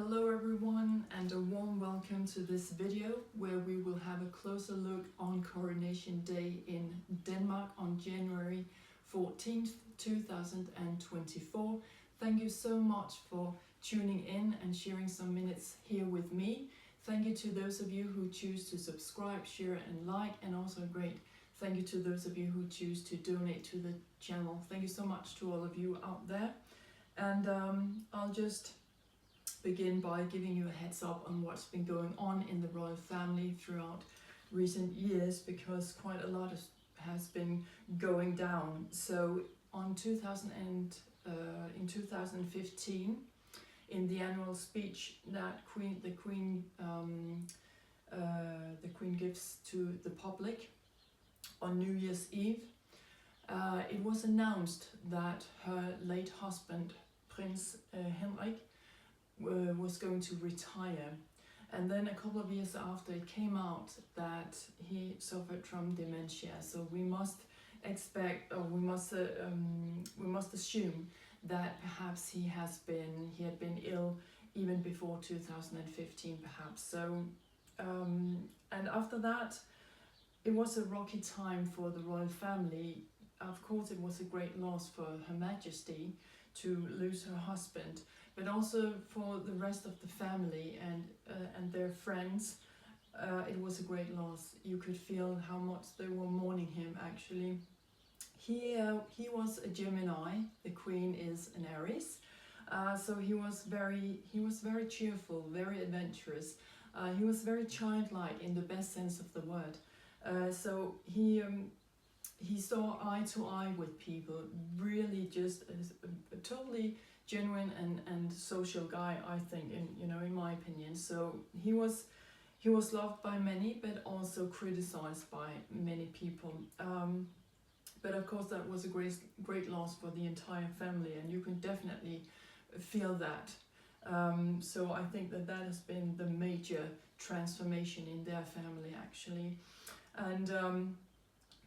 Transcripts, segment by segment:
Hello everyone, and a warm welcome to this video where we will have a closer look on Coronation Day in Denmark on January 14th, 2024. Thank you so much for tuning in and sharing some minutes here with me. Thank you to those of you who choose to subscribe, share and like, and also a great thank you to those of you who choose to donate to the channel. Thank you so much to all of you out there. And I'll just begin by giving you a heads up on what's been going on in the royal family throughout recent years, because quite a lot has been going down. So in 2015, in the annual speech that the Queen gives to the public on New Year's Eve, it was announced that her late husband, Prince Henrik, was going to retire. And then a couple of years after, it came out that he suffered from dementia. So we must expect, or we must assume that perhaps he had been ill even before 2015, perhaps. So and after that, it was a rocky time for the royal family. Of course, it was a great loss for Her Majesty to lose her husband, but also for the rest of the family and their friends. It was a great loss. You could feel how much they were mourning him. Actually, he was a Gemini. The Queen is an Aries, so he was very cheerful, very adventurous. He was very childlike in the best sense of the word. So he saw eye to eye with people, really just a totally genuine and social guy, I think, in my opinion. So he was loved by many, but also criticized by many people. But of course, that was a great loss for the entire family, and you can definitely feel that. So I think that has been the major transformation in their family, actually. And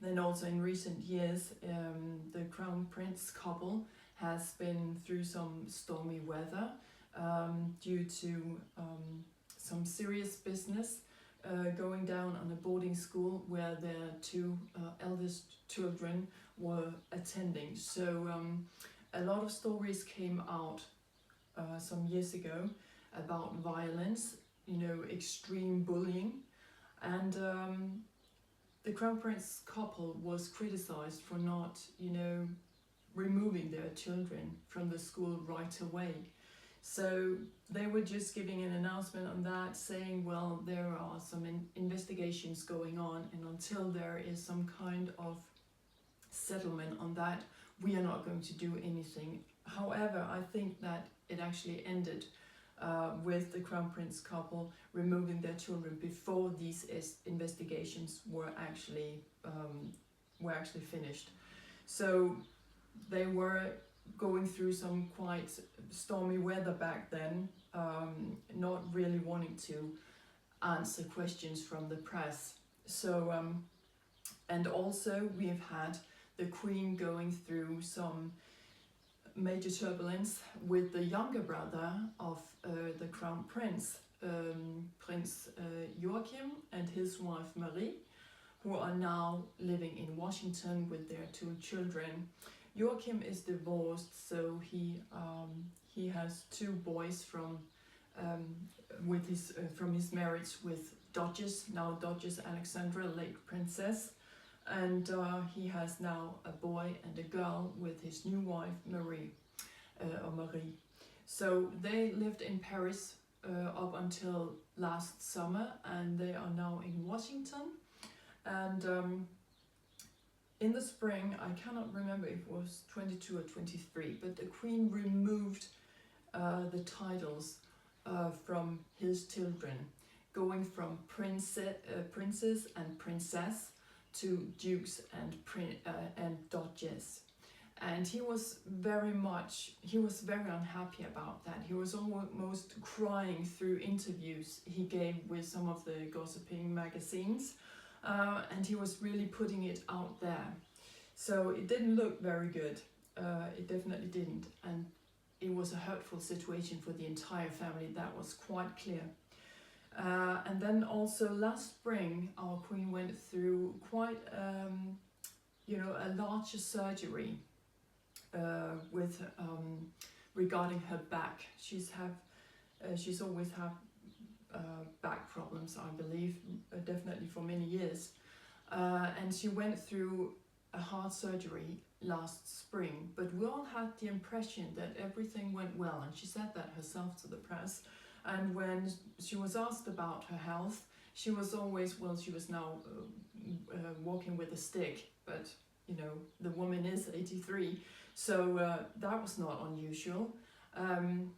then also in recent years, the Crown Prince couple has been through some stormy weather due to some serious business going down on a boarding school where their two eldest children were attending. So a lot of stories came out some years ago about violence, extreme bullying, and the Crown Prince couple was criticized for not, removing their children from the school right away. So they were just giving an announcement on that, saying, well, there are some investigations going on, and until there is some kind of settlement on that, we are not going to do anything. However, I think that it actually ended with the Crown Prince couple removing their children before these investigations were actually finished. So they were going through some quite stormy weather back then, not really wanting to answer questions from the press. So and also we've had the Queen going through some major turbulence with the younger brother of the Crown Prince, Prince Joachim, and his wife Marie, who are now living in Washington with their two children. Joachim is divorced, so he has two boys from his marriage with Duchess Alexandra, late princess, and he has now a boy and a girl with his new wife Marie. So they lived in Paris up until last summer, and they are now in Washington. And in the spring, I cannot remember if it was 22 or 23, but the Queen removed the titles from his children, going from princes and princess to dukes and duchess. And he was very unhappy about that. He was almost crying through interviews he gave with some of the gossiping magazines, and he was really putting it out there. So it didn't look very good. It definitely didn't. And it was a hurtful situation for the entire family. That was quite clear. And then also last spring, our queen went through quite, a larger surgery with regarding her back. She's always had back problems, I believe, definitely for many years. And she went through a heart surgery last spring, but we all had the impression that everything went well, and she said that herself to the press. And when she was asked about her health, she was always, well, she was now walking with a stick, but the woman is 83, so that was not unusual. And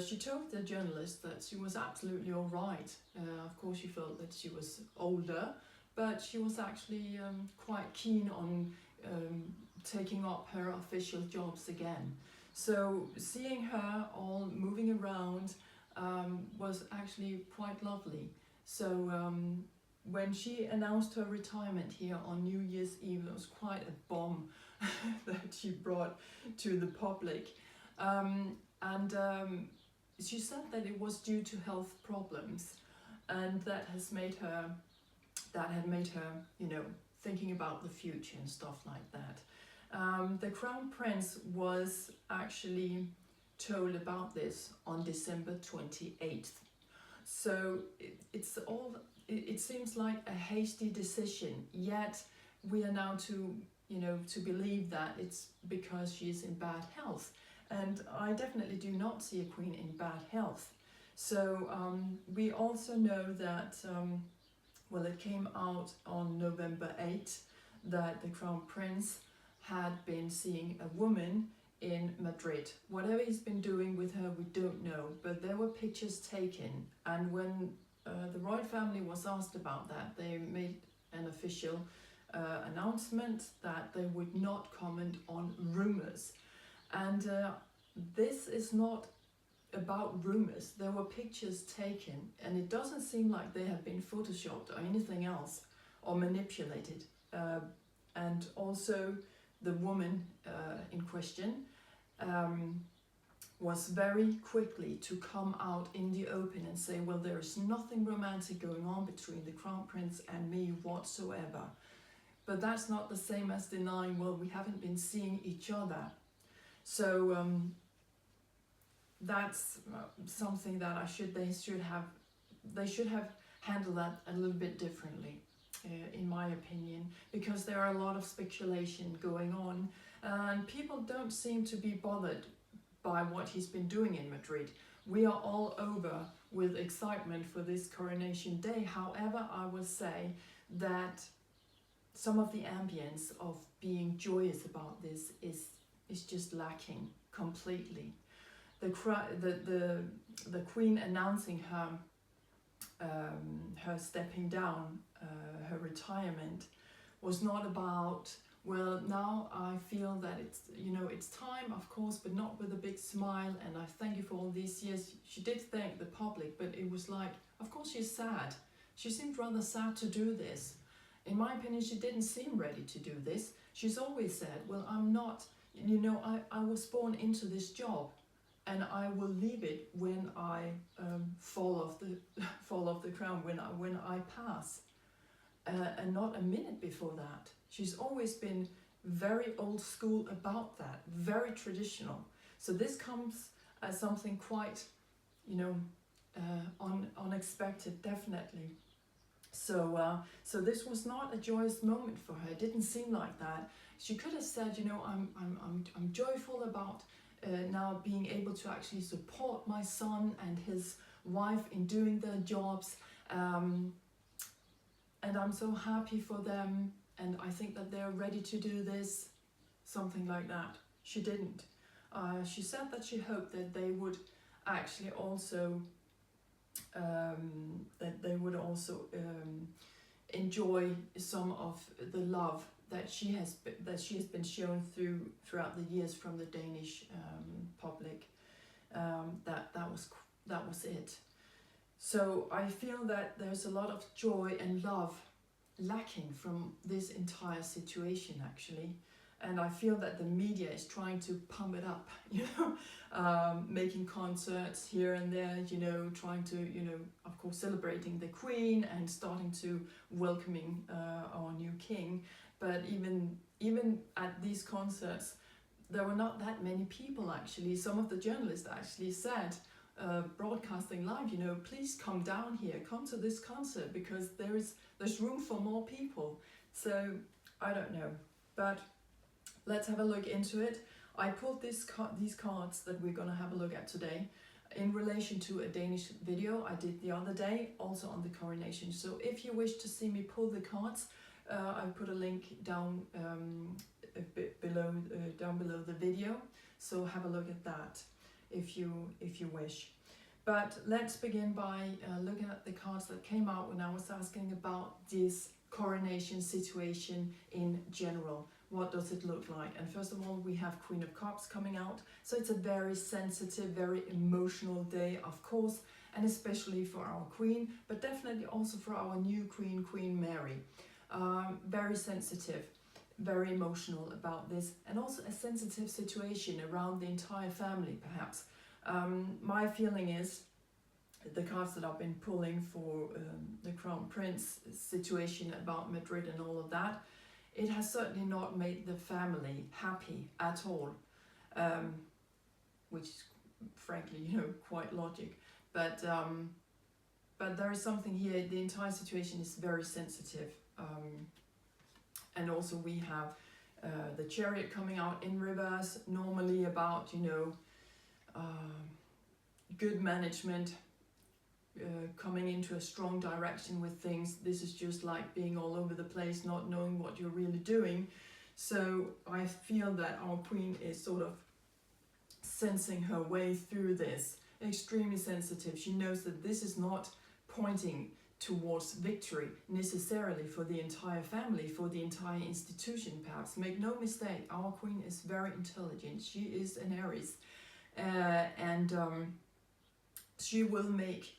she told the journalist that she was absolutely all right. Of course, she felt that she was older, but she was actually quite keen on taking up her official jobs again. So seeing her all moving around was actually quite lovely. So when she announced her retirement here on New Year's Eve, it was quite a bomb that she brought to the public. She said that it was due to health problems, and that had made her, thinking about the future and stuff like that. The Crown Prince was actually told about this on December 28th. So it seems like a hasty decision, yet we are now to believe that it's because she is in bad health. And I definitely do not see a queen in bad health. So we also know that, it came out on November 8th that the Crown Prince had been seeing a woman in Madrid. Whatever he's been doing with her, we don't know, but there were pictures taken. And when the royal family was asked about that, they made an official announcement that they would not comment on rumors. And this is not about rumors. There were pictures taken, and it doesn't seem like they have been photoshopped or anything else or manipulated. And also the woman in question was very quickly to come out in the open and say, well, there is nothing romantic going on between the Crown Prince and me whatsoever. But that's not the same as denying, well, we haven't been seeing each other. So that's something that they should have handled that a little bit differently, in my opinion, because there are a lot of speculation going on, and people don't seem to be bothered by what he's been doing in Madrid. We are all over with excitement for this coronation day. However, I will say that some of the ambience of being joyous about this is just lacking completely. The Queen announcing her stepping down, her retirement, was not about, well, now I feel that it's time, of course, but not with a big smile, and I thank you for all these years. She did thank the public, but it was like, of course she's sad. She seemed rather sad to do this. In my opinion, she didn't seem ready to do this. She's always said, well, I'm not, I was born into this job, and I will leave it when I fall off the crown, when I pass, and not a minute before that. She's always been very old school about that, very traditional. So this comes as something quite, unexpected, definitely. So this was not a joyous moment for her. It didn't seem like that. She could have said, I'm joyful about now being able to actually support my son and his wife in doing their jobs, and I'm so happy for them, and I think that they're ready to do this, something like that. She didn't. She said that she hoped that they would actually also enjoy some of the love that she has been shown throughout the years from the Danish public. That was it. So I feel that there's a lot of joy and love lacking from this entire situation, actually. And I feel that the media is trying to pump it up, making concerts here and there, trying to, of course, celebrating the Queen and starting to welcoming our new king. But even at these concerts, there were not that many people actually. Some of the journalists actually said, broadcasting live, please come down here, come to this concert, because there's room for more people. So I don't know, but let's have a look into it. I pulled these cards that we're going to have a look at today in relation to a Danish video I did the other day, also on the coronation. So if you wish to see me pull the cards, I put a link down a bit below, down below the video. So have a look at that if you wish. But let's begin by looking at the cards that came out when I was asking about this coronation situation in general. What does it look like? And first of all, we have Queen of Cups coming out. So it's a very sensitive, very emotional day, of course, and especially for our Queen, but definitely also for our new Queen, Queen Mary. Very sensitive, very emotional about this, and also a sensitive situation around the entire family, perhaps. My feeling is the cards that I've been pulling for the Crown Prince situation about Madrid and all of that, it has certainly not made the family happy at all, which is frankly, quite logic. But there is something here. The entire situation is very sensitive, and also we have the Chariot coming out in reverse, normally about good management. Coming into a strong direction with things. This is just like being all over the place, not knowing what you're really doing. So I feel that our Queen is sort of sensing her way through this, extremely sensitive. She knows that this is not pointing towards victory necessarily for the entire family, for the entire institution perhaps. Make no mistake, our Queen is very intelligent. She is an Aries, and she will make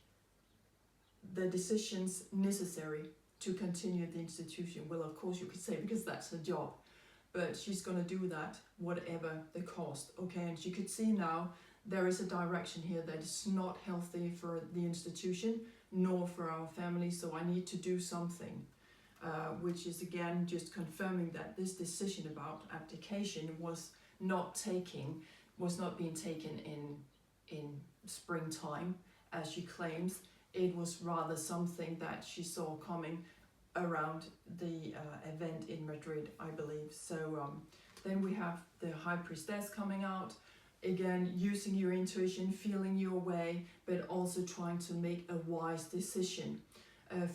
the decisions necessary to continue the institution. Well, of course you could say, because that's her job, but she's going to do that whatever the cost. Okay, and she could see now there is a direction here that is not healthy for the institution nor for our family, so I need to do something, which is again just confirming that this decision about abdication was not being taken in springtime, as she claims. It was rather something that she saw coming around the event in Madrid, I believe. So then we have the High Priestess coming out. Again, using your intuition, feeling your way, but also trying to make a wise decision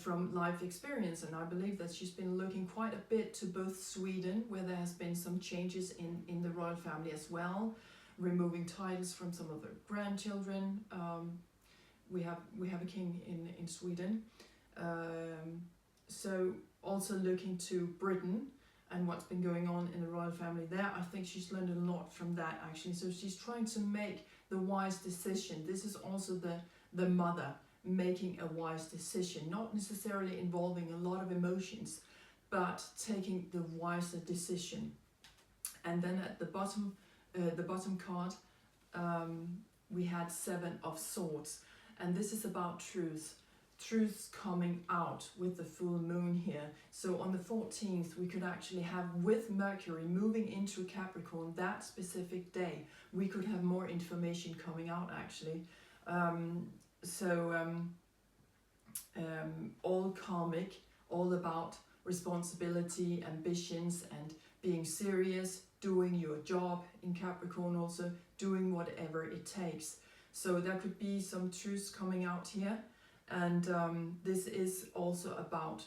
from life experience. And I believe that she's been looking quite a bit to both Sweden, where there has been some changes in the royal family as well, removing titles from some of their grandchildren. We have a king in Sweden, so also looking to Britain and what's been going on in the royal family there. I think she's learned a lot from that actually. So she's trying to make the wise decision. This is also the mother making a wise decision, not necessarily involving a lot of emotions, but taking the wiser decision. And then at the bottom card, we had Seven of Swords. And this is about truths coming out with the full moon here. So on the 14th, we could actually have, with Mercury moving into Capricorn that specific day, we could have more information coming out actually. All karmic, all about responsibility, ambitions, and being serious, doing your job in Capricorn, also doing whatever it takes. So there could be some truths coming out here, and this is also about,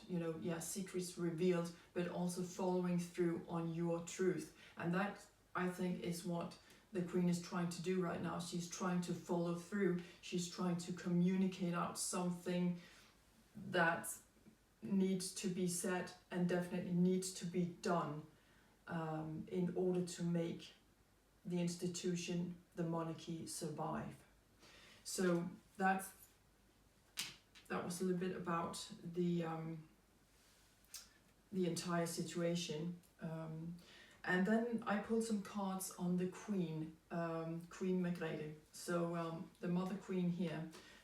secrets revealed, but also following through on your truth. And that, I think, is what the Queen is trying to do right now. She's trying to follow through. She's trying to communicate out something that needs to be said and definitely needs to be done in order to make the institution, the monarchy, survive. So that was a little bit about the entire situation, And then I pulled some cards on the Queen, Queen Margrethe. So the Mother Queen here,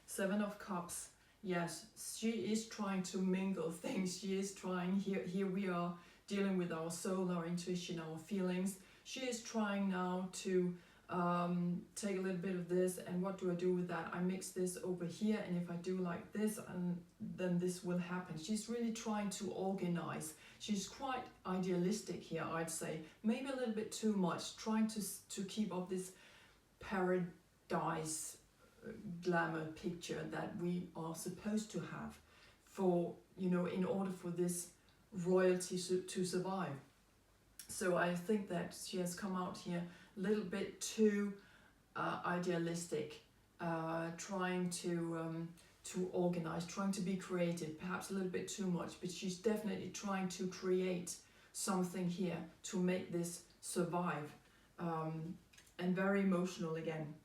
7 of Cups. Yes, she is trying to mingle things. She is trying, here we are dealing with our soul, our intuition, our feelings. She is trying now to take a little bit of this, and what do I do with that? I mix this over here, and if I do like this, and then this will happen. She's really trying to organize. She's quite idealistic here, I'd say. Maybe a little bit too much, trying to keep up this paradise glamour picture that we are supposed to have for, you know, in order for this royalty to survive. So I think that she has come out here a little bit too idealistic, trying to organize, trying to be creative, perhaps a little bit too much, but she's definitely trying to create something here to make this survive, and very emotional again.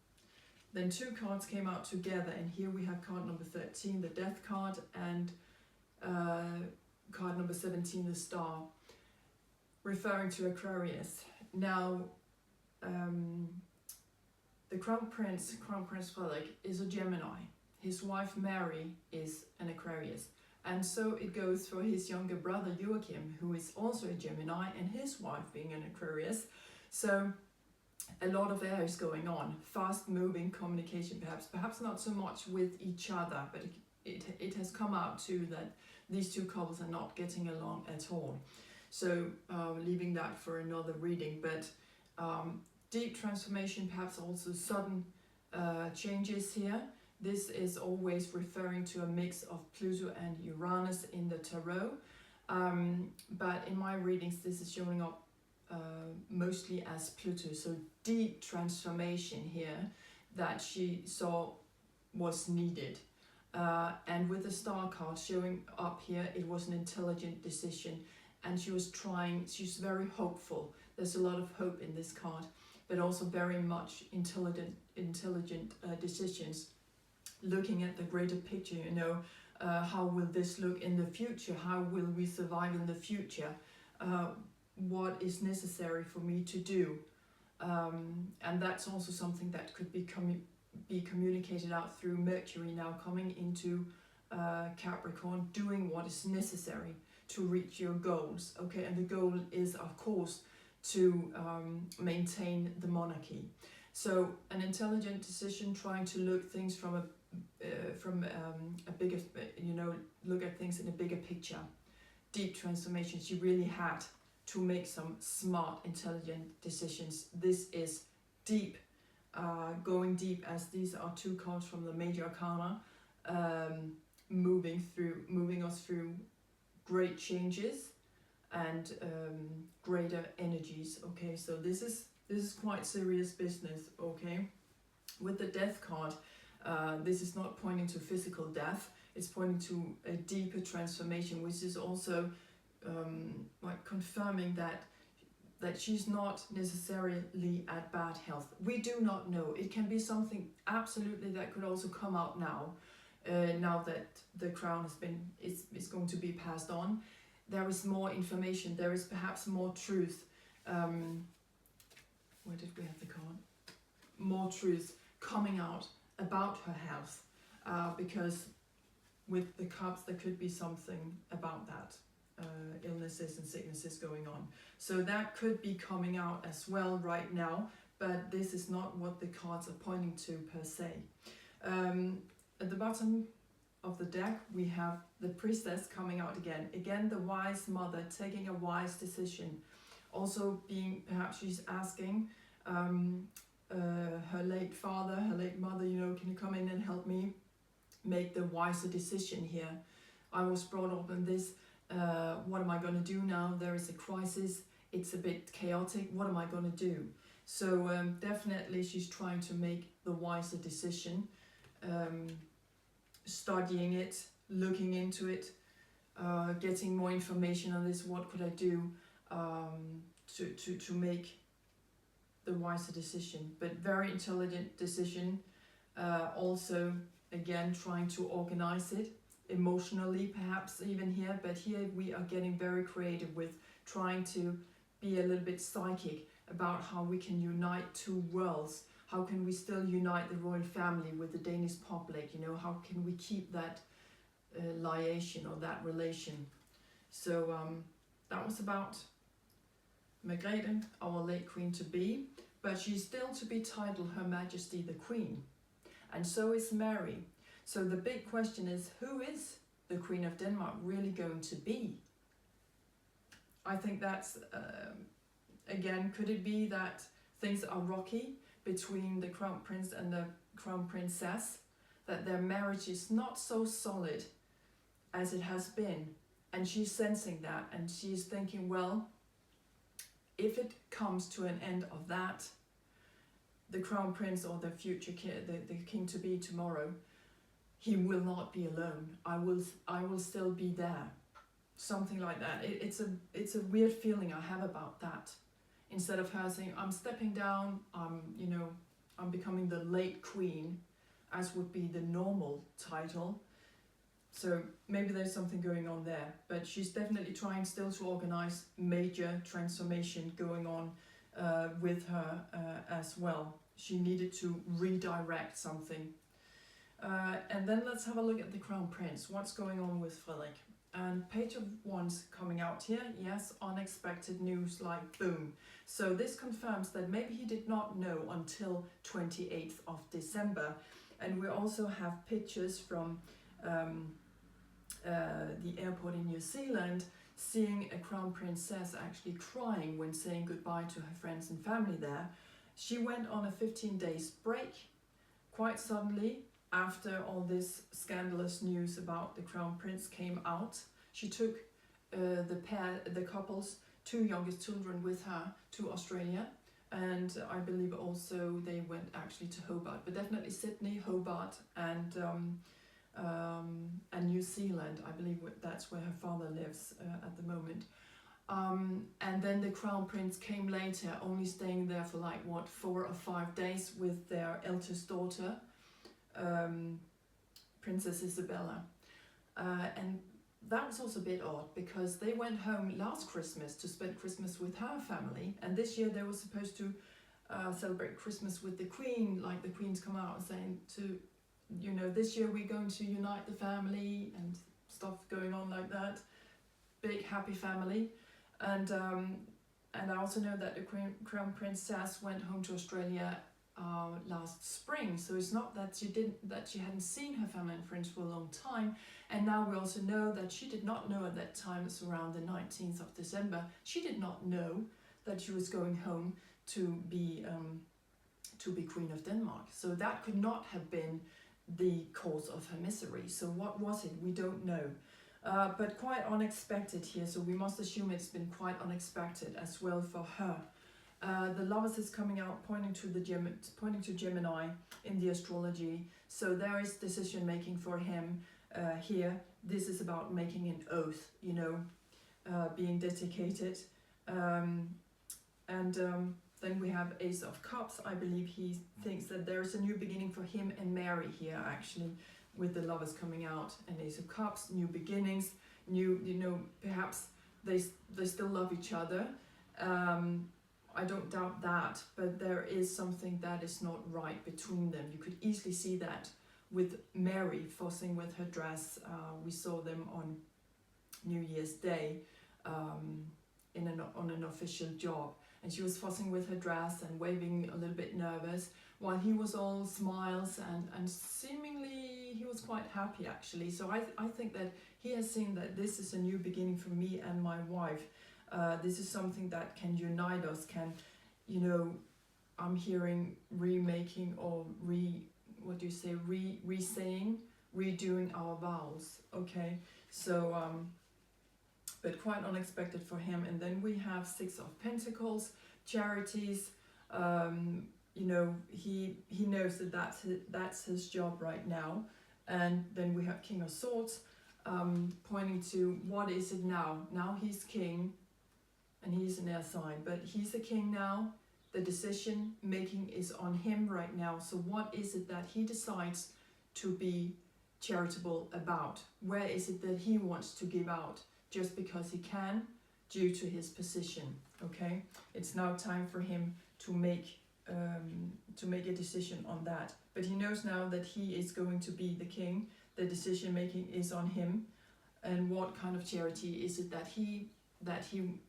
Then 2 cards came out together, and here we have card number 13, the Death card, and card number 17, the Star, referring to Aquarius. Now, the Crown Prince Frederick, is a Gemini. His wife Mary is an Aquarius. And so it goes for his younger brother Joachim, who is also a Gemini, and his wife being an Aquarius. So a lot of Aries going on, fast moving communication, perhaps not so much with each other, but it has come out too that these 2 couples are not getting along at all. So leaving that for another reading, but deep transformation, perhaps also sudden changes here. This is always referring to a mix of Pluto and Uranus in the tarot, but in my readings this is showing up mostly as Pluto. So deep transformation here that she saw was needed. And with the Star card showing up here, it was an intelligent decision, and she's very hopeful. There's a lot of hope in this card, but also very much intelligent decisions, looking at the greater picture, you know, how will this look in the future? How will we survive in the future? What is necessary for me to do? And that's also something that could be communicated out through Mercury now coming into Capricorn, doing what is necessary to reach your goals. Okay, and the goal is, of course, to maintain the monarchy. So an intelligent decision, trying to look things from a bigger, you know, look at things in a bigger picture. Deep transformation. She really had to make some smart, intelligent decisions. This is deep, going deep, as these are 2 cards from the Major Arcana, moving us through great changes and greater energies. Okay, so this is quite serious business. Okay, with the Death card, this is not pointing to physical death, it's pointing to a deeper transformation, which is also like confirming that she's not necessarily at bad health. We do not know. It can be something absolutely that could also come out now, now that the crown is going to be passed on. There is more information. There is perhaps more truth. Where did we have the card? More truth coming out about her health, because with the cups there could be something about that. Illnesses and sicknesses going on. So that could be coming out as well right now, but this is not what the cards are pointing to per se. At the bottom of the deck we have the Priestess coming out again. Again, the wise mother taking a wise decision. Also being, perhaps she's asking her late father, her late mother, you know, can you come in and help me make the wiser decision here? I was brought up in this. What am I going to do now? There is a crisis. It's a bit chaotic. What am I going to do? So definitely she's trying to make the wiser decision, studying it, looking into it, getting more information on this. What could I do to make the wiser decision? But very intelligent decision. Also, again, trying to organize it. Emotionally perhaps even here, but here we are getting very creative with trying to be a little bit psychic about how we can unite two worlds. How can we still unite the royal family with the Danish public? You know, how can we keep that liaison or that relation? So that was about Margrethe, our late queen to be, but she's still to be titled Her Majesty the Queen, and so is Mary. So the big question is, who is the Queen of Denmark really going to be? I think that's, again, could it be that things are rocky between the Crown Prince and the Crown Princess, that their marriage is not so solid as it has been, and she's sensing that, and she's thinking, well, if it comes to an end of that, the Crown Prince or the future the king to be tomorrow, he will not be alone. I will still be there. Something like that. It's a weird feeling I have about that. Instead of her saying, I'm stepping down, I'm becoming the late queen, as would be the normal title. So maybe there's something going on there, but she's definitely trying still to organize major transformation going on with her as well. She needed to redirect something. And then let's have a look at the Crown Prince. What's going on with Frederik? And Page of Wands coming out here. Yes, unexpected news, like boom. So this confirms that maybe he did not know until 28th of December. And we also have pictures from the airport in New Zealand, seeing a Crown Princess actually crying when saying goodbye to her friends and family there. She went on a 15 days break quite suddenly after all this scandalous news about the Crown Prince came out. She took the couple's two youngest children with her to Australia, and I believe also they went actually to Hobart, but definitely Sydney, Hobart, and New Zealand. I believe that's where her father lives at the moment. And then the Crown Prince came later, only staying there for like 4 or 5 days with their eldest daughter, Princess Isabella. And that was also a bit odd, because they went home last Christmas to spend Christmas with her family, and this year they were supposed to celebrate Christmas with the Queen. Like, the Queen's come out and saying to, this year we're going to unite the family and stuff going on like that. Big happy family. And I also know that the Crown Princess went home to Australia last spring, so it's not that she hadn't seen her family and friends for a long time. And now we also know that she did not know at that time, it's around the 19th of December, she did not know that she was going home to be Queen of Denmark. So that could not have been the cause of her misery. So what was it? We don't know. But quite unexpected here, so we must assume it's been quite unexpected as well for her. The Lovers is coming out, pointing to Gemini in the astrology. So there is decision making for him here. This is about making an oath, being dedicated. Then we have Ace of Cups. I believe he thinks that there is a new beginning for him and Mary here, actually, with the Lovers coming out, and Ace of Cups, new beginnings, perhaps they still love each other. I don't doubt that, but there is something that is not right between them. You could easily see that with Mary fussing with her dress. We saw them on New Year's Day on an official job, and she was fussing with her dress and waving a little bit nervous, while he was all smiles and seemingly he was quite happy, actually. So I think that he has seen that this is a new beginning for me and my wife. This is something that can unite us, I'm hearing remaking or redoing our vows, okay? So, but quite unexpected for him. And then we have Six of Pentacles, charities. He knows that that's his job right now. And then we have King of Swords, pointing to what is it now? Now he's king, and he's an air sign, but he's a king now. The decision making is on him right now. So what is it that he decides to be charitable about? Where is it that he wants to give out just because he can, due to his position? Okay, it's now time for him to make a decision on that. But he knows now that he is going to be the king. The decision making is on him. And what kind of charity is it that he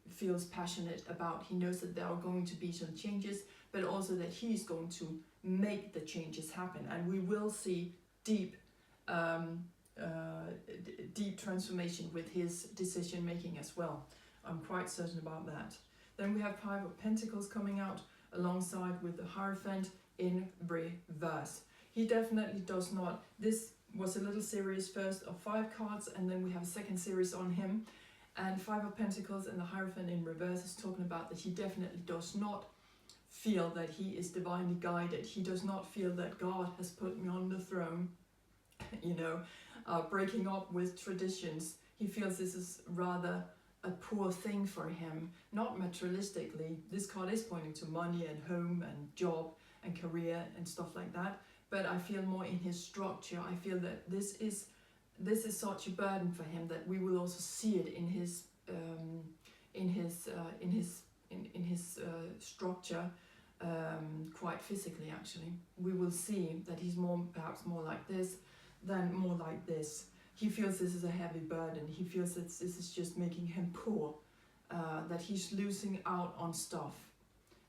feels passionate about? He knows that there are going to be some changes, but also that he's going to make the changes happen. And we will see deep transformation with his decision making as well. I'm quite certain about that. Then we have Five of Pentacles coming out alongside with the Hierophant in reverse. He definitely does not. This was a little series first of 5 cards, and then we have a second series on him. And Five of Pentacles and the Hierophant in reverse is talking about that he definitely does not feel that he is divinely guided. He does not feel that God has put me on the throne, breaking up with traditions. He feels this is rather a poor thing for him, not materialistically. This card is pointing to money and home and job and career and stuff like that, but I feel more in his structure. I feel that this is such a burden for him that we will also see it in his structure, quite physically actually. We will see that he's perhaps more like this than more like this. He feels this is a heavy burden. He feels that this is just making him poor, that he's losing out on stuff.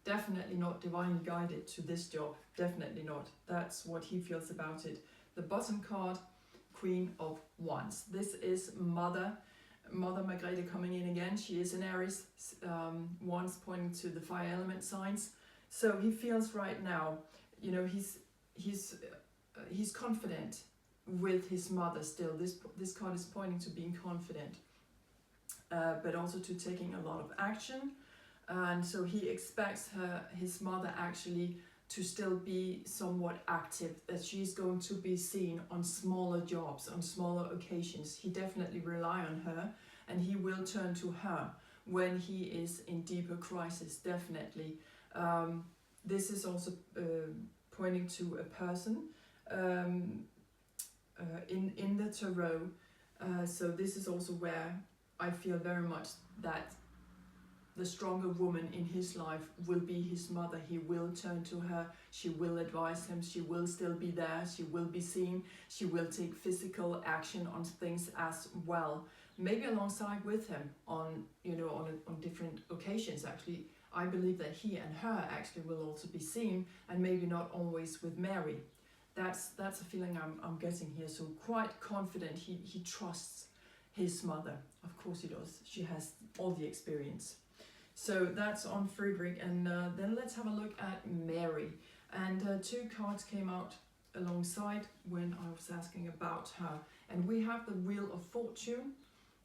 Definitely not divinely guided to this job. Definitely not. That's what he feels about it. The bottom card, Queen of Wands. This is Mother Margrethe coming in again. She is an Aries, Wands pointing to the fire element signs. So he feels right now, he's confident with his mother still. This card is pointing to being confident, but also to taking a lot of action. And so he expects his mother actually to still be somewhat active, that she's going to be seen on smaller jobs, on smaller occasions. He definitely rely on her, and he will turn to her when he is in deeper crisis, definitely. This is also pointing to a person in the tarot. So this is also where I feel very much that the stronger woman in his life will be his mother. He will turn to her. She will advise him. She will still be there. She will be seen. She will take physical action on things as well. Maybe alongside with him on different occasions. Actually, I believe that he and her actually will also be seen, and maybe not always with Mary. That's a feeling I'm getting here. So quite confident. He trusts his mother. Of course he does. She has all the experience. So that's on Friedrich, and then let's have a look at Mary. And 2 cards came out alongside when I was asking about her. And we have the Wheel of Fortune,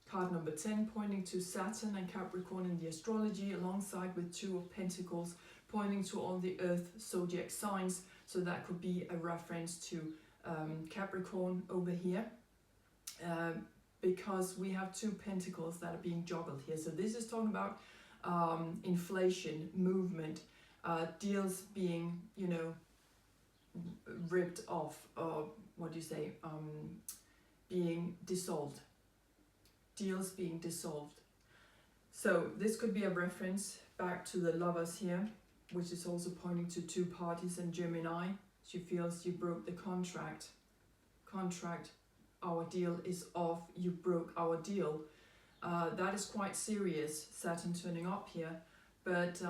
card number 10, pointing to Saturn and Capricorn in the astrology, alongside with 2 of Pentacles, pointing to all the Earth zodiac signs. So that could be a reference to Capricorn over here, because we have 2 Pentacles that are being juggled here. So this is talking about inflation, movement, deals being, ripped off, or what do you say, being dissolved, deals being dissolved. So this could be a reference back to the Lovers here, which is also pointing to 2 parties and Gemini. She feels you broke the contract, our deal is off, you broke our deal. That is quite serious, Saturn turning up here, but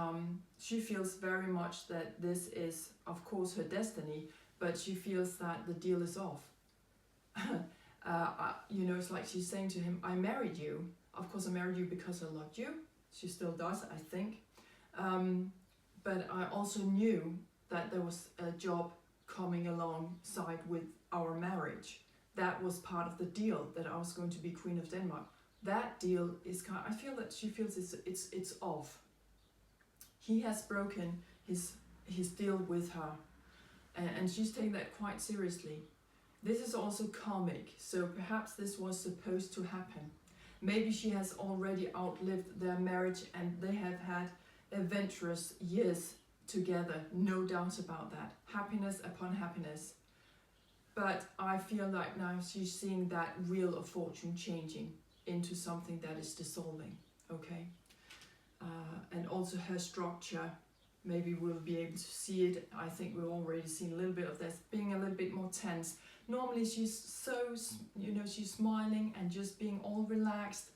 she feels very much that this is, of course, her destiny, but she feels that the deal is off. It's like she's saying to him, I married you. Of course, I married you because I loved you. She still does, I think. But I also knew that there was a job coming alongside with our marriage. That was part of the deal, that I was going to be Queen of Denmark. That deal is I feel that she feels it's off. He has broken his deal with her, and she's taking that quite seriously. This is also karmic, so perhaps this was supposed to happen. Maybe she has already outlived their marriage and they have had adventurous years together, no doubt about that. Happiness upon happiness. But I feel like now she's seeing that Wheel of Fortune changing into something that is dissolving, okay? and also her structure. Maybe we'll be able to see it. I think we've already seen a little bit of this, being a little bit more tense. Normally she's so, she's smiling and just being all relaxed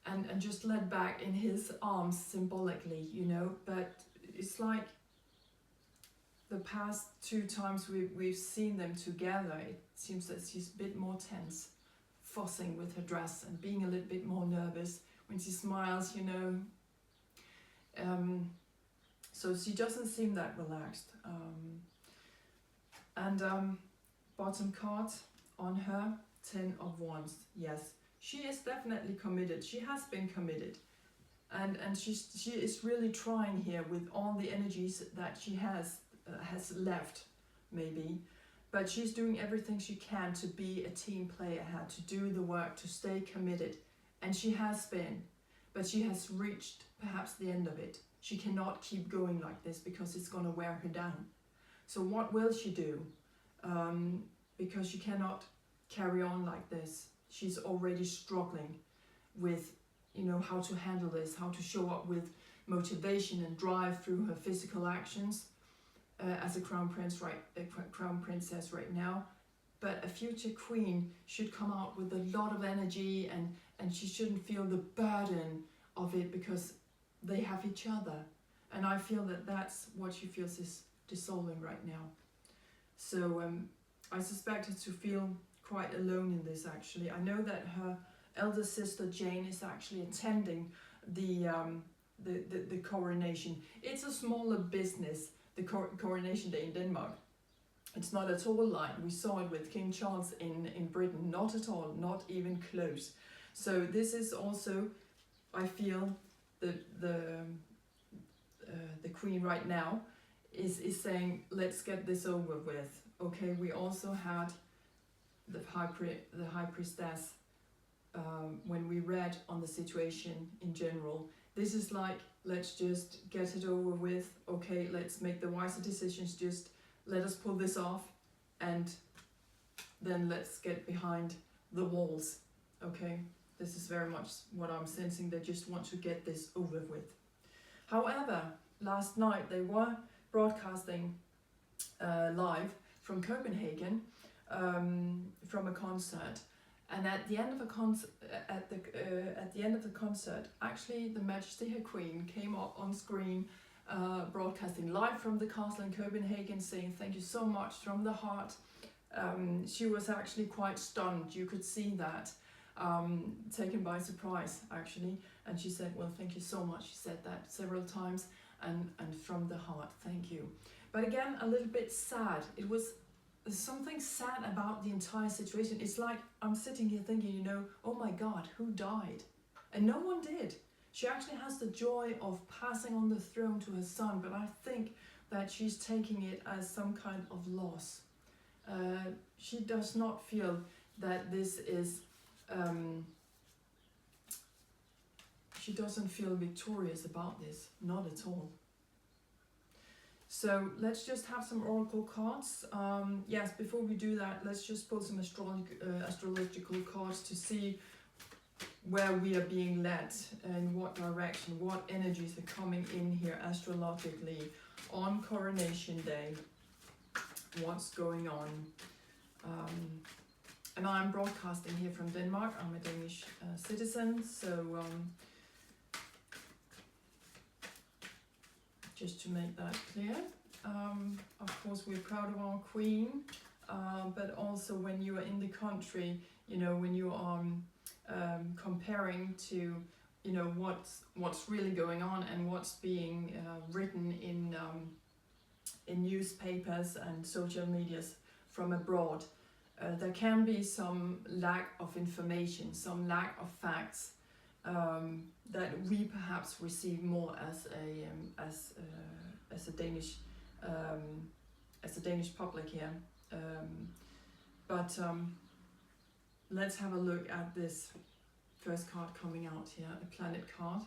and just let back in his arms symbolically, but it's like the past 2 times we've seen them together, it seems that she's a bit more tense, fussing with her dress and being a little bit more nervous when she smiles, so she doesn't seem that relaxed. Bottom card on her, 10 of Wands. Yes, she is definitely committed. She has been committed. And she is really trying here with all the energies that she has left, maybe. But she's doing everything she can to be a team player, to do the work, to stay committed. And she has been. But she has reached perhaps the end of it. She cannot keep going like this because it's going to wear her down. So what will she do? Because she cannot carry on like this. She's already struggling with, how to handle this, how to show up with motivation and drive through her physical actions as a crown princess right now. But a future queen should come out with a lot of energy, and she shouldn't feel the burden of it because they have each other. And I feel that that's what she feels is dissolving right now. So I suspect her to feel quite alone in this, actually. I know that her elder sister Jane is actually attending the coronation. It's a smaller business, the coronation day in Denmark. It's not at all like we saw it with King Charles in Britain. Not at all, not even close. So this is also, I feel, the queen right now is saying, let's get this over with. Okay, we also had the high priestess when we read on the situation in general. This is like, let's just get it over with. Okay, let's make the wiser decisions. Just let us pull this off, and then let's get behind the walls. Okay, this is very much what I'm sensing. They just want to get this over with. However, last night they were broadcasting live from Copenhagen, from a concert, and at the end of the concert, actually the Majesty her Queen came up on screen, broadcasting live from the castle in Copenhagen, saying thank you so much from the heart. She was actually quite stunned. You could see that, taken by surprise actually, and she said, well, thank you so much. She said that several times, and from the heart, thank you. But again, a little bit sad. It was something sad about the entire situation. It's like I'm sitting here thinking, oh my God, who died? And no one did. She actually has the joy of passing on the throne to her son, but I think that she's taking it as some kind of loss. She does not feel that this is, she doesn't feel victorious about this, not at all. So let's just have some oracle cards. Yes, before we do that, let's just pull some astrological cards to see where we are being led, in what direction, what energies are coming in here astrologically on Coronation Day. What's going on? And I'm broadcasting here from Denmark. I'm a Danish citizen, so just to make that clear. Of course, we're proud of our queen, but also when you are in the country, when you are comparing to, what's really going on and what's being written in newspapers and social medias from abroad, there can be some lack of information, some lack of facts that we perhaps receive more as a Danish public here. But let's have a look at this first card coming out here, a planet card.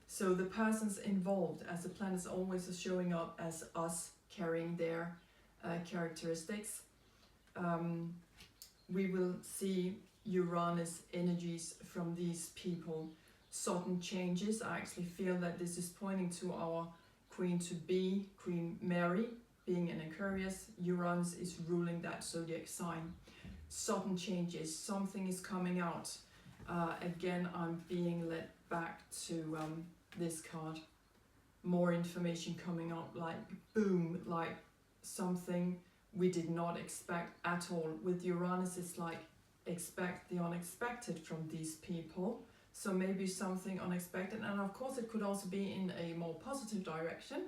So the persons involved, as the planets always are showing up as us carrying their characteristics. We will see Uranus energies from these people. sudden changes. I actually feel that this is pointing to our Queen-to-be, Queen Mary, being an Aquarius. Uranus is ruling that zodiac sign. Sudden changes, something is coming out. Again, I'm being led back to this card. More information coming up, like boom, like something we did not expect at all. With Uranus, it's like expect the unexpected from these people. So maybe something unexpected, and of course it could also be in a more positive direction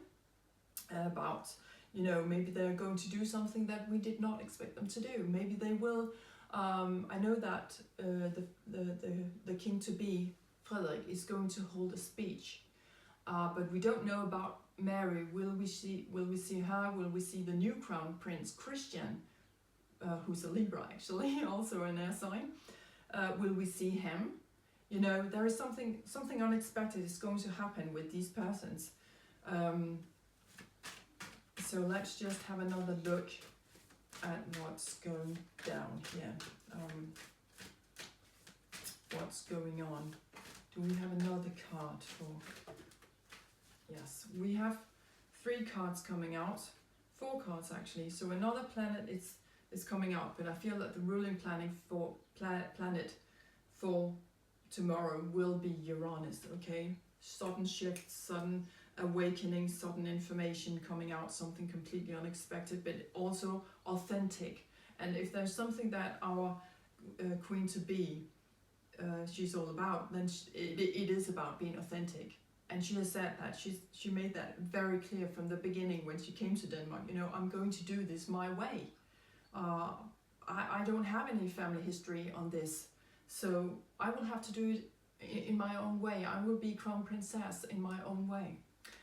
about, you know, maybe they're going to do something that we did not expect them to do. Maybe they will. I know that the king-to-be, Frederik, is going to hold a speech, but we don't know about Mary. Will we see her? Will we see the new crown prince, Christian, who's a Libra actually, also an air sign? Will we see him? You know, there is something unexpected is going to happen with these persons. So let's just have another look at what's going down here. What's going on? Do we have another card for? Yes, we have 3 cards coming out. 4 cards actually. So another planet is coming out, but I feel that the ruling planet for tomorrow will be Uranus. Okay, sudden shifts, sudden awakening, sudden information coming out, something completely unexpected, but also authentic. And if there's something that our Queen-to-be she's all about, then it is about being authentic. And she has said that she made that very clear from the beginning when she came to Denmark. You know, I'm going to do this my way. I don't have any family history on this, so I will have to do it in my own way. I will be crown princess in my own way.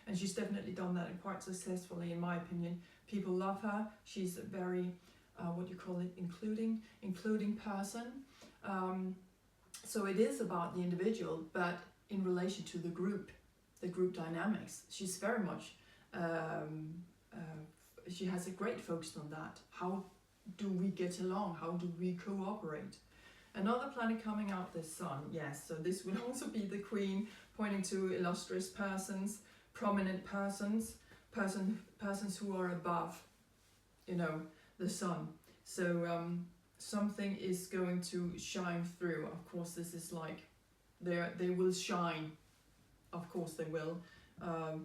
And she's definitely done that, and quite successfully in my opinion. People love her. She's a very, what do you call it, including person. So it is about the individual, but in relation to the group dynamics. She's very much, she has a great focus on that. How do we get along? How do we cooperate? Another planet coming out, the sun. Yes, so this would also be the queen, pointing to illustrious persons, prominent persons, persons who are above, you know, the sun. So something is going to shine through. Of course, this is like they will shine. Of course they will,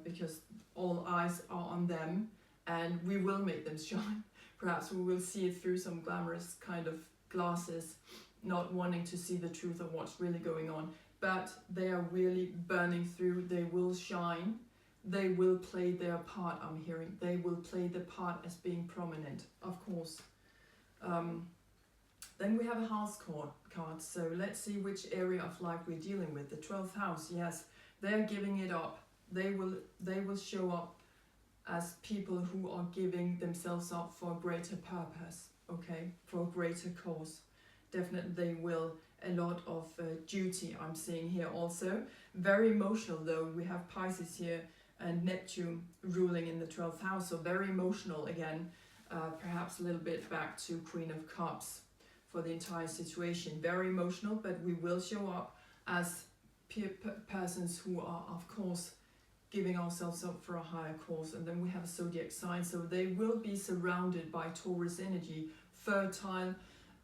because all eyes are on them, and we will make them shine. Perhaps we will see it through some glamorous kind of glasses, not wanting to see the truth of what's really going on. But they are really burning through. They will shine. They will play their part, I'm hearing. They will play the part as being prominent, of course. Then we have a house card. So let's see which area of life we're dealing with. The 12th house, yes. They're giving it up. They will show up as people who are giving themselves up for a greater purpose, okay, for a greater cause. Definitely they will. A lot of duty I'm seeing here also. Very emotional though. We have Pisces here and Neptune ruling in the 12th house, so very emotional again. Perhaps a little bit back to Queen of Cups for the entire situation. Very emotional, but we will show up as persons who are, of course, giving ourselves up for a higher cause. And then we have a zodiac sign, so they will be surrounded by Taurus energy, fertile,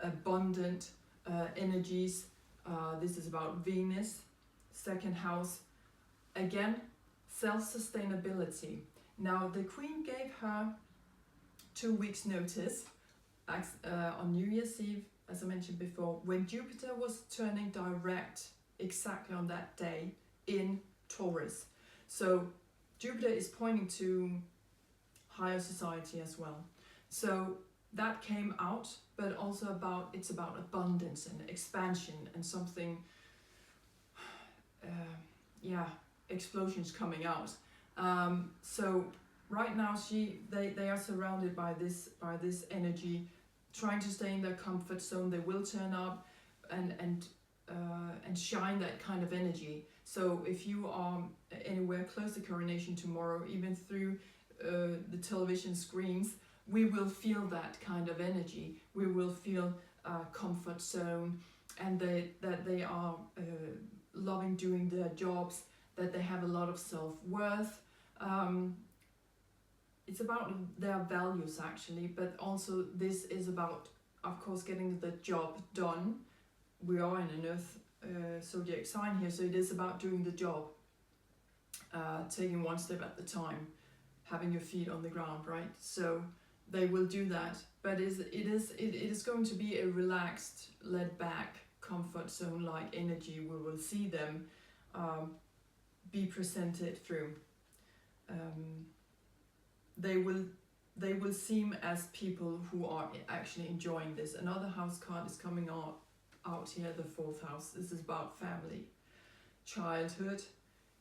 abundant energies. This is about Venus, 2nd house. Again, self-sustainability. Now, the Queen gave her 2 weeks notice on New Year's Eve, as I mentioned before, when Jupiter was turning direct exactly on that day in Taurus. So Jupiter is pointing to higher society as well. So that came out, but also it's about abundance and expansion and something, explosions coming out. So right now they are surrounded by this energy, trying to stay in their comfort zone. They will turn up and shine that kind of energy. So if you are anywhere close to Coronation tomorrow, even through the television screens, we will feel that kind of energy. We will feel comfort zone, and that they are loving doing their jobs, that they have a lot of self-worth. It's about their values actually, but also this is about, of course, getting the job done. We are in an earth zodiac sign here, so it is about doing the job, taking one step at a time, having your feet on the ground, right? So they will do that, but it is going to be a relaxed, laid back, comfort zone like energy. We will see them be presented through. They will seem as people who are actually enjoying this. Another house card is coming out here, the 4th house. This is about family, childhood,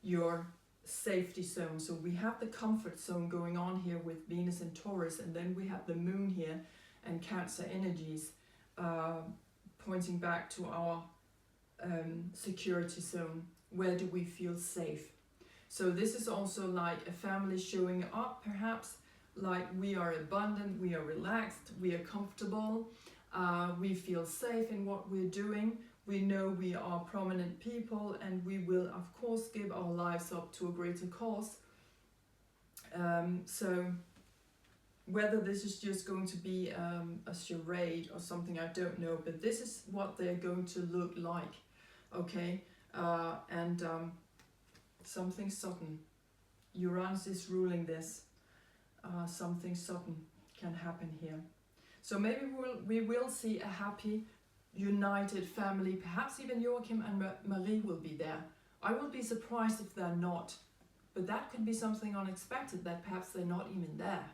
your safety zone. So we have the comfort zone going on here with Venus and Taurus, and then we have the moon here and Cancer energies pointing back to our security zone. Where do we feel safe? So this is also like a family showing up, perhaps, like we are abundant, we are relaxed, we are comfortable, we feel safe in what we're doing. We know we are prominent people, and we will, of course, give our lives up to a greater cause. So whether this is just going to be a charade or something, I don't know, but this is what they're going to look like, okay? Something sudden. Uranus is ruling this. Something sudden can happen here. So maybe we will see a happy, united family. Perhaps even Joachim and Marie will be there. I will be surprised if they're not. But that could be something unexpected, that perhaps they're not even there.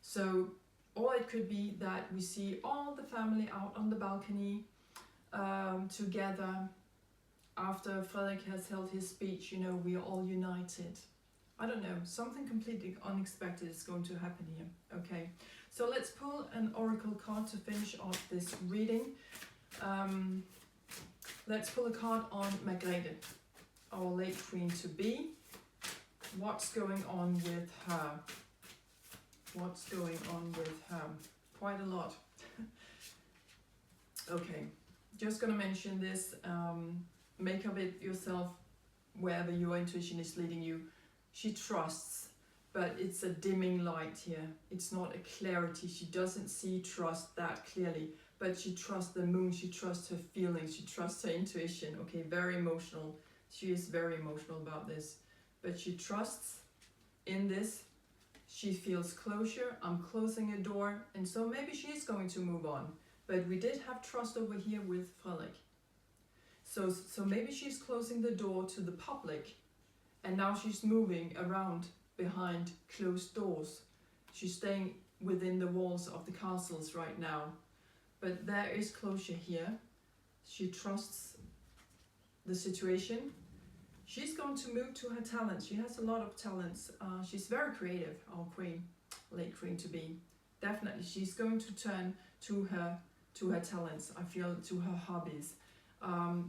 So, or it could be that we see all the family out on the balcony together. After Frederick has held his speech, you know, we are all united. I don't know, something completely unexpected is going to happen here. Okay, so let's pull an oracle card to finish off this reading. Let's pull a card on Margrethe, our late queen-to-be. What's going on with her? What's going on with her? Quite a lot. Okay, just gonna mention this. Make of it yourself, wherever your intuition is leading you. She trusts, but it's a dimming light here. It's not a clarity. She doesn't see trust that clearly, but she trusts the moon. She trusts her feelings. She trusts her intuition. Okay, very emotional. She is very emotional about this, but she trusts in this. She feels closure. I'm closing a door, and so maybe she is going to move on. But we did have trust over here with Frederick. So maybe she's closing the door to the public, and now she's moving around behind closed doors. She's staying within the walls of the castles right now. But there is closure here. She trusts the situation. She's going to move to her talents. She has a lot of talents. She's very creative, our queen, late queen-to-be. Definitely, she's going to turn to her talents, I feel, to her hobbies.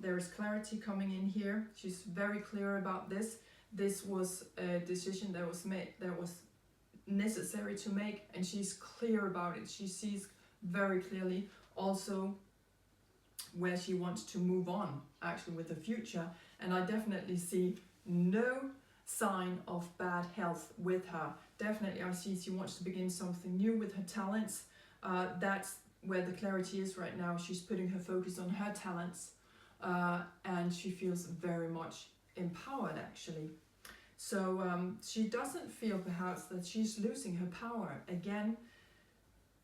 There is clarity coming in here. She's very clear about this. This was a decision that was made, that was necessary to make, and she's clear about it. She sees very clearly also where she wants to move on, actually, with the future. And I definitely see no sign of bad health with her. Definitely I see she wants to begin something new with her talents. That's where the clarity is right now. She's putting her focus on her talents, and she feels very much empowered, actually. So she doesn't feel perhaps that she's losing her power. Again,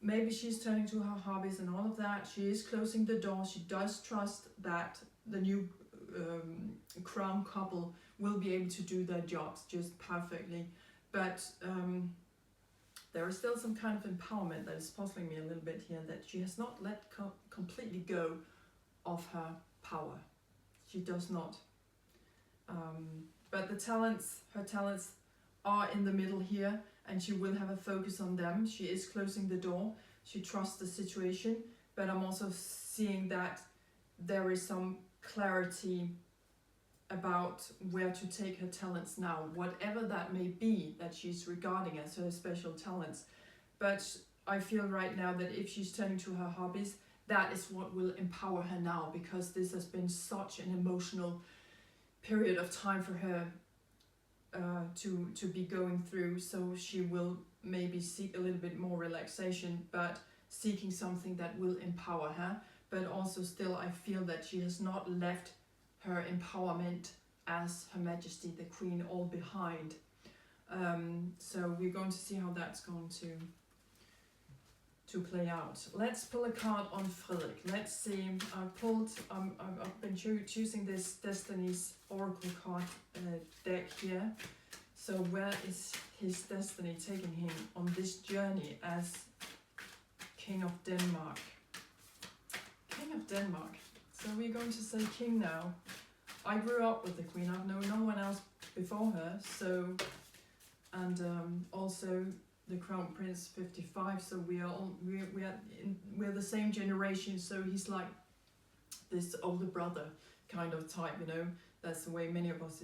maybe she's turning to her hobbies and all of that. She is closing the door. She does trust that the new crown couple will be able to do their jobs just perfectly. But there is still some kind of empowerment that is puzzling me a little bit here, that she has not let completely go of her power. She does not. But the talents, her talents are in the middle here, and she will have a focus on them. She is closing the door. She trusts the situation, but I'm also seeing that there is some clarity about where to take her talents now, whatever that may be that she's regarding as her special talents. But I feel right now that if she's turning to her hobbies, that is what will empower her now, because this has been such an emotional period of time for her to be going through. So she will maybe seek a little bit more relaxation, but seeking something that will empower her. But also still, I feel that she has not left her empowerment as Her Majesty the Queen all behind. So we're going to see how that's going to play out. Let's pull a card on Frederick. Let's see. I've been choosing this Destiny's Oracle card deck here. So where is his destiny taking him on this journey as King of Denmark? King of Denmark. So we're going to say King now. I grew up with the Queen. I've known no one else before her. So, and also the Crown Prince 55. So we're the same generation. So he's like this older brother kind of type, you know. That's the way many of us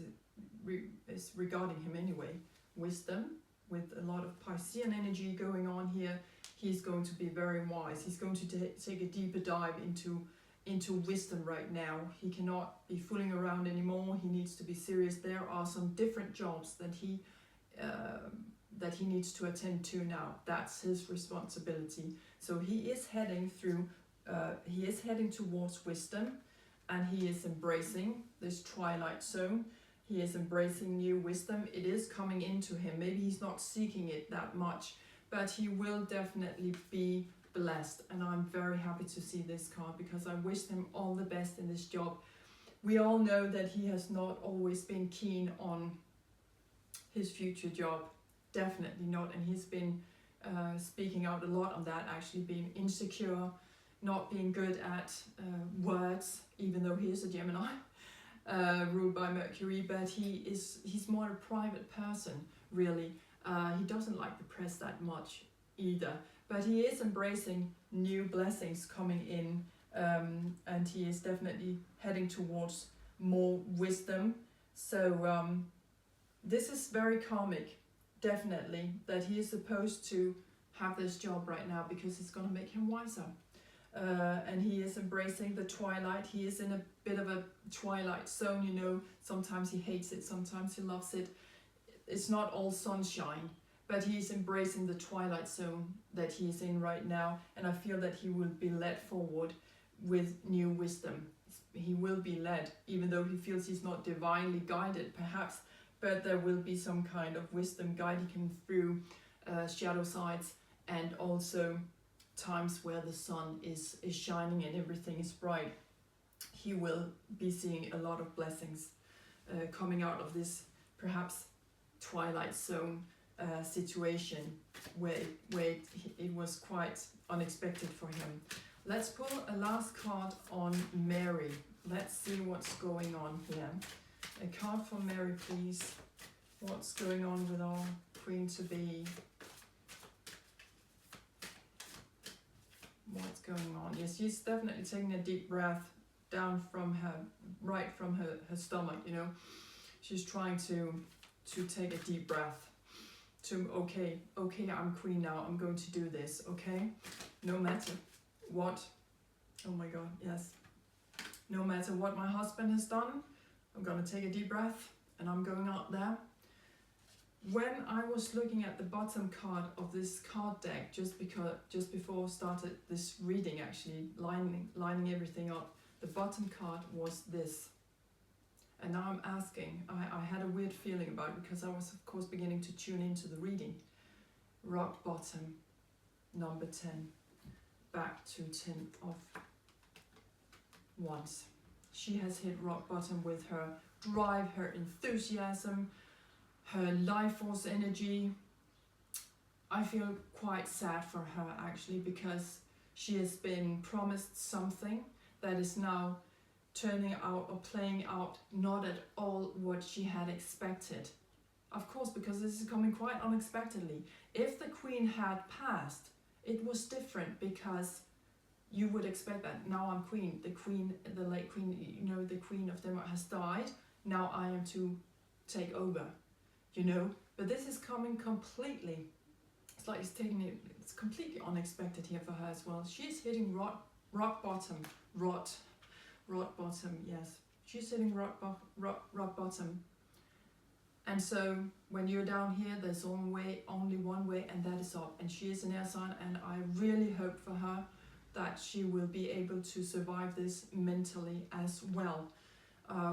is regarding him anyway. Wisdom, with a lot of Piscean energy going on here. He's going to be very wise. He's going to take a deeper dive into wisdom right now. He cannot be fooling around anymore. He needs to be serious. There are some different jobs that he needs to attend to now. That's his responsibility. So he is heading towards wisdom, and he is embracing this twilight zone. He is embracing new wisdom. It is coming into him. Maybe he's not seeking it that much, but he will definitely be blessed. And I'm very happy to see this card, because I wish him all the best in this job. We all know that he has not always been keen on his future job. Definitely not. And he's been speaking out a lot on that, actually being insecure, not being good at words, even though he is a Gemini, ruled by Mercury. But he's more a private person, really. He doesn't like the press that much either, but he is embracing new blessings coming in, and he is definitely heading towards more wisdom. So this is very karmic, definitely, that he is supposed to have this job right now, because it's going to make him wiser. And he is embracing the twilight. He is in a bit of a twilight zone, you know. Sometimes he hates it, sometimes he loves it. It's not all sunshine, but he's embracing the twilight zone that he is in right now. And I feel that he will be led forward with new wisdom. He will be led, even though he feels he's not divinely guided, perhaps, but there will be some kind of wisdom guiding him through shadow sides, and also times where the sun is shining and everything is bright. He will be seeing a lot of blessings coming out of this perhaps twilight zone situation where it was quite unexpected for him. Let's pull a last card on Mary. Let's see what's going on here. A card for Mary, please. What's going on with our Queen-to-be? What's going on? Yes, she's definitely taking a deep breath down from her, right from her stomach, you know. She's trying to take a deep breath. Okay, I'm queen now. I'm going to do this, okay? No matter what. Oh my God, yes. No matter what my husband has done, I'm going to take a deep breath and I'm going out there. When I was looking at the bottom card of this card deck, just before I started this reading, actually lining everything up, the bottom card was this. And now I'm asking, I had a weird feeling about it, because I was of course beginning to tune into the reading. Rock bottom, number 10, back to 10 of Wands. She has hit rock bottom with her drive, her enthusiasm, her life force energy. I feel quite sad for her, actually, because she has been promised something that is now turning out or playing out not at all what she had expected. Of course, because this is coming quite unexpectedly. If the Queen had passed, it was different, because you would expect that now I'm queen. The late Queen, you know, the Queen of Denmark has died. Now I am to take over, you know. But this is coming completely, it's like it's completely unexpected here for her as well. She's hitting rock rock bottom, rock bottom, yes. She's hitting rock bottom. And so when you're down here, there's only one way, and that is up. And she is an air sign, and I really hope for her that she will be able to survive this mentally as well.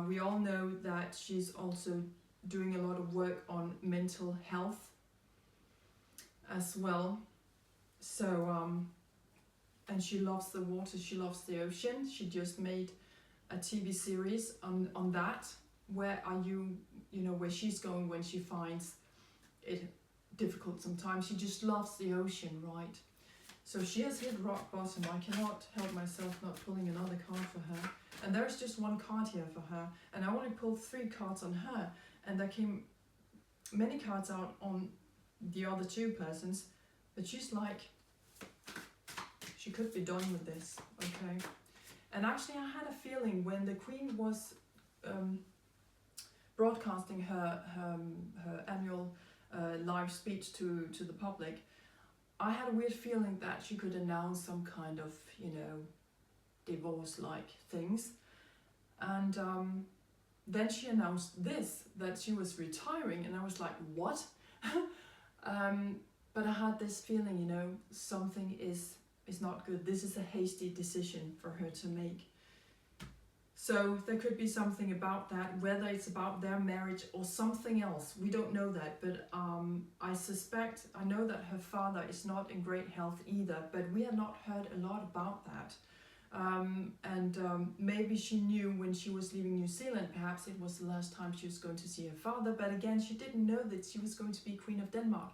We all know that she's also doing a lot of work on mental health as well. So, and she loves the water, she loves the ocean. She just made a TV series on that. Where are you, where she's going when she finds it difficult sometimes. She just loves the ocean, right? So she has hit rock bottom. I cannot help myself not pulling another card for her. And there's just one card here for her. And I only pulled 3 cards on her. And there came many cards out on the other 2 persons. But she's like, she could be done with this, okay? And actually I had a feeling when the Queen was broadcasting her annual live speech to the public, I had a weird feeling that she could announce some kind of, divorce-like things. And then she announced this, that she was retiring, and I was like, what? But I had this feeling, something is not good. This is a hasty decision for her to make. So there could be something about that, whether it's about their marriage or something else. We don't know that, but I know that her father is not in great health either, but we have not heard a lot about that. Maybe she knew when she was leaving New Zealand, perhaps it was the last time she was going to see her father, but again, she didn't know that she was going to be Queen of Denmark.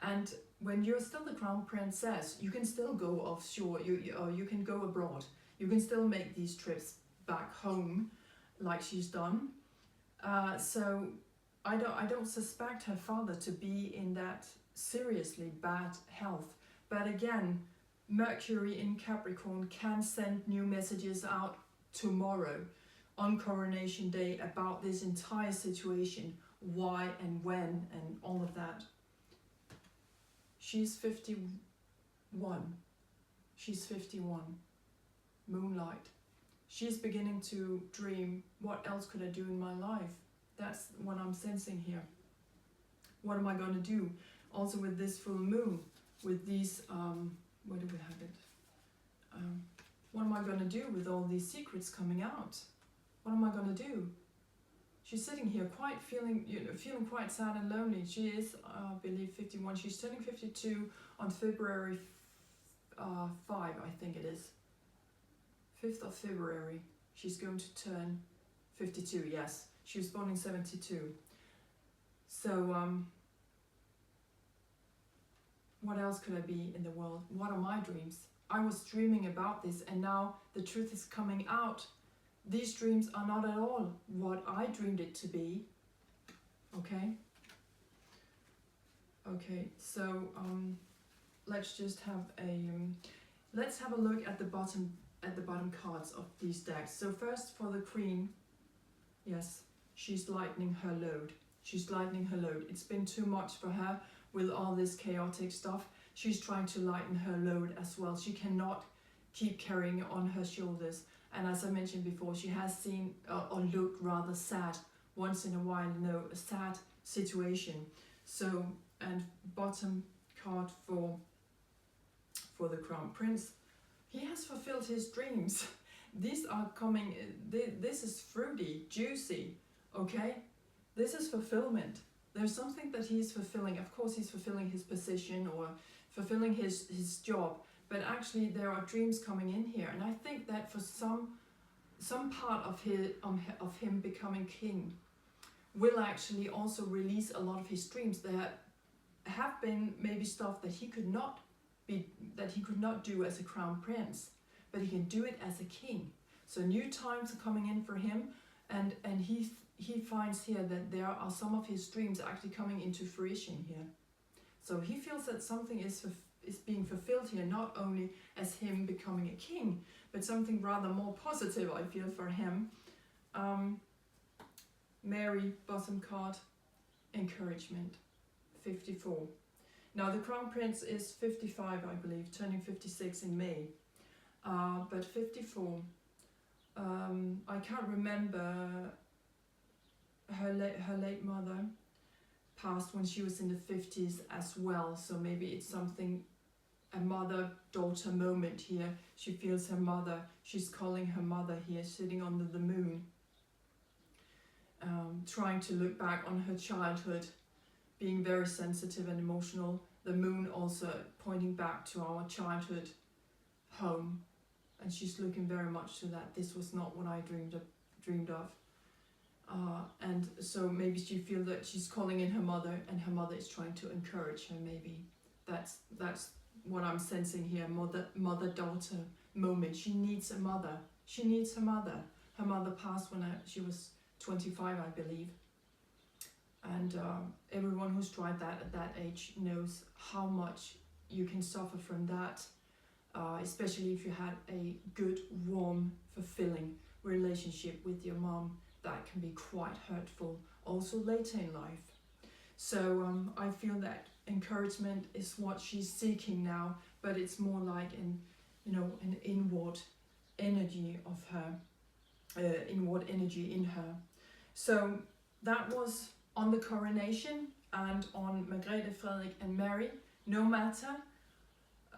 And when you're still the Crown Princess, you can still go offshore, you can go abroad, you can still make these trips back home like she's done. So I don't suspect her father to be in that seriously bad health. But again, Mercury in Capricorn can send new messages out tomorrow on Coronation Day about this entire situation, why and when and all of that. She's 51. She's 51. Moonlight. She's beginning to dream, what else could I do in my life? That's what I'm sensing here. What am I going to do? Also with this full moon, with these, where do we have it? What am I going to do with all these secrets coming out? What am I going to do? She's sitting here quite feeling quite sad and lonely. She is, I believe, 51. She's turning 52 on February 5, I think it is. 5th of February, she's going to turn 52, yes. She was born in 72. So, what else could I be in the world? What are my dreams? I was dreaming about this, and now the truth is coming out. These dreams are not at all what I dreamed it to be. Okay? Okay, so let's just have let's have a look at the bottom cards of these decks. So first for the Queen, yes, she's lightening her load. She's lightening her load. It's been too much for her with all this chaotic stuff. She's trying to lighten her load as well. She cannot keep carrying it on her shoulders. And as I mentioned before, she has seen or looked rather sad once in a while, a sad situation. So, and bottom card for the Crown Prince. He has fulfilled his dreams. These are coming, this is fruity, juicy, okay? This is fulfillment. There's something that he's fulfilling. Of course, he's fulfilling his position or fulfilling his job, but actually there are dreams coming in here. And I think that for some part of him becoming king will actually also release a lot of his dreams. There have been maybe stuff that he could not do as a Crown Prince, but he can do it as a king. So new times are coming in for him, and he finds here that there are some of his dreams actually coming into fruition here. So he feels that something is being fulfilled here, not only as him becoming a king, but something rather more positive, I feel, for him. Mary, bottom card, encouragement, 54. Now the Crown Prince is 55, I believe, turning 56 in May. but 54. I can't remember, her late mother passed when she was in the 50s as well, so maybe it's something, a mother-daughter moment here. She feels her mother, she's calling her mother here, sitting under the moon, trying to look back on her childhood, being very sensitive and emotional. The moon also pointing back to our childhood home, and she's looking very much to that. This was not what I dreamed of. And so maybe she feels that she's calling in her mother, and her mother is trying to encourage her. Maybe that's what I'm sensing here. Mother-daughter moment. She needs a mother. She needs her mother. Her mother passed when she was 25, I believe. And everyone who's tried that at that age knows how much you can suffer from that, especially if you had a good, warm, fulfilling relationship with your mom. That can be quite hurtful, also later in life. So I feel that encouragement is what she's seeking now, but it's more like an inward energy of her, inward energy in her. So that was on the coronation and on Margrethe, Frederik and Mary. No matter,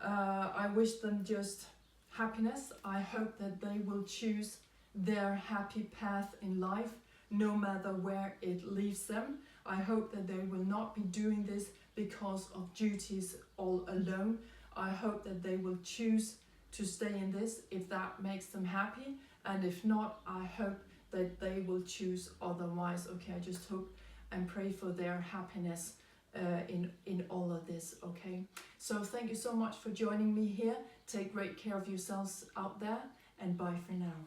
I wish them just happiness. I hope that they will choose their happy path in life, no matter where it leaves them. I hope that they will not be doing this because of duties all alone. I hope that they will choose to stay in this if that makes them happy, and if not, I hope that they will choose otherwise. Okay, I just hope and pray for their happiness in all of this. Okay, so thank you so much for joining me here. Take great care of yourselves out there, and bye for now.